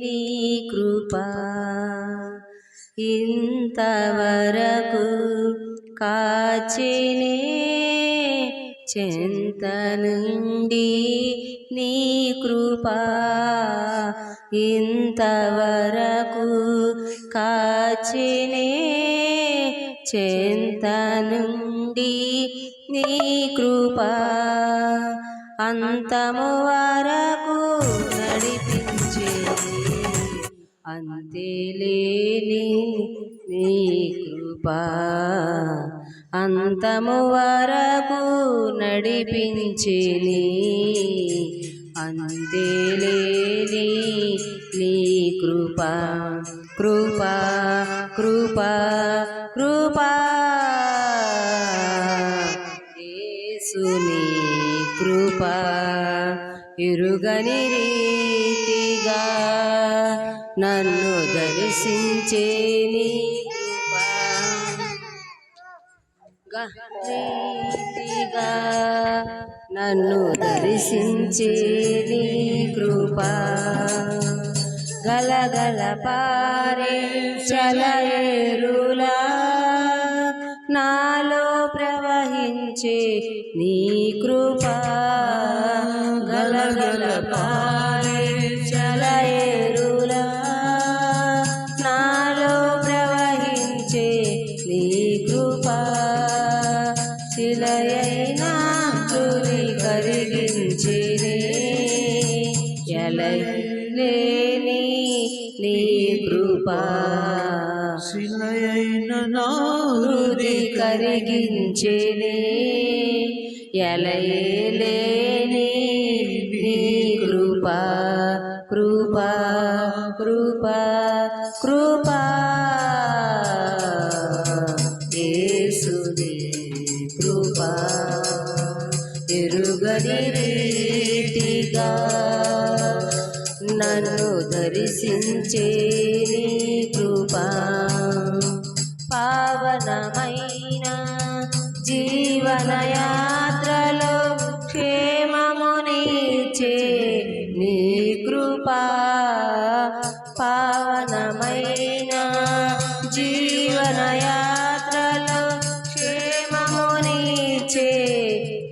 నీ కృపా ఇంతవరకు కాచినే చెంత నుండి నీ కృపా ఇంతవరకు కాచినే చెంత నుండి నీ కృపా అంతము వరకు నడిపించే అంతేలేని నీ కృపా అంతము వరకు నడిపించిని అంతేలేని నీ కృపా కృపా కృపా కృపా యేసుని కృపా ఎరుగని రీతిగా నన్ను దర్శించే నీ కృపా రీతిగా నన్ను దర్శించే నీ కృపా గలగల పారే చలయేరులా నాలో ప్రవహించే నీ కృపా గలగల పారే చలయేరులా నాలో ప్రవహించే నీ కృపా శిలయైనా తుది కరిగించినే ఎలలేని నీ కృపా శిలయైన నా హృది కరిగించినే ఎలలేని నీ కృపా కృపా కృపా కృపా యేసుని కృపా ఎరుగని రీతిగా నన్ను దర్శించే నీ కృపా పావనమైన జీవన యాత్రలో క్షేమమునిచ్చే నీ కృపా పావనమైన జీవన యాత్రలో క్షేమమునిచ్చే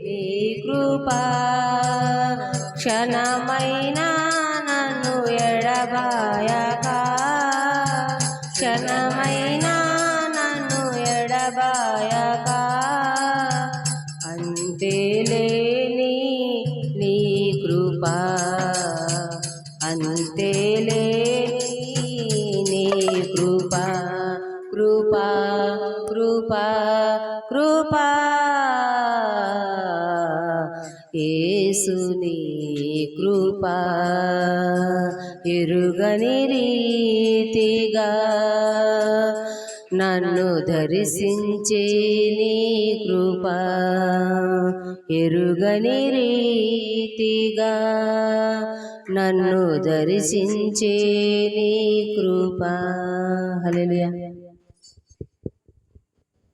నీ కృపా క్షణమైన నన్ను ఎడబాయక క్షణమైన నన్ను ఎడబాయక అంతేలేని నీ కృపా అంతేలేని నీ కృపా కృపా కృపా కృపా యేసుని కృపా ఎరుగని రీతిగా నన్ను దర్శించే నీ కృపా ఎరుగని రీతిగా నన్ను దర్శించే నీ కృపా హల్లెలూయా.